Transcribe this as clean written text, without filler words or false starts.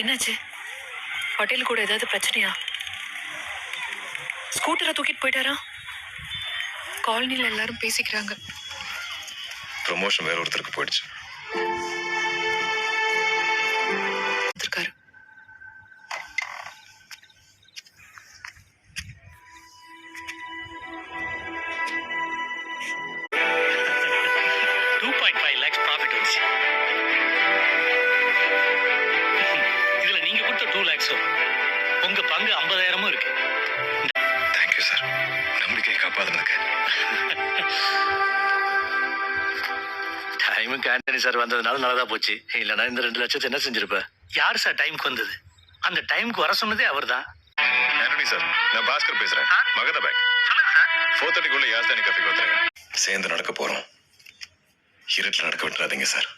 என்னாச்சு? ஹோட்டல் கூட ஏதாவது பிரச்சனையா? ஸ்கூட்டரை தூக்கிட்டு போயிட்டாரா? காலனில எல்லாரும் பேசிக்கிறாங்க. ப்ரமோஷன் வேற ஒருத்தருக்கு போயிடுச்சு. இருக்காரு. இதுல நீங்க கொடுத்த 2 lakhs உங்க பங்கு 50,000 இருக்கு. தேங்க்யூ சார், நம்பிக்கை காப்பாதுனதுக்கு. டைமுக்கு ஆண்டனி சார் வந்ததுனால நல்லதா போச்சு. இல்லைன்னா இந்த 2 லட்சத்தை என்ன செஞ்சிருப்ப? யார் சார் டைமுக்கு வந்தது? அந்த டைமுக்கு வர சொன்னதே அவர் தான். ஆண்டனி சார், நான் பாஸ்கர் பேசுறேன். மகதா பேங்க். 4:30க்குள்ள யாஸ்தானி காஃபிக்கு வந்துருங்க. சேர்ந்து நடக்க போறோம். இருட்டில் நடக்க விட்டுறாதீங்க சார்.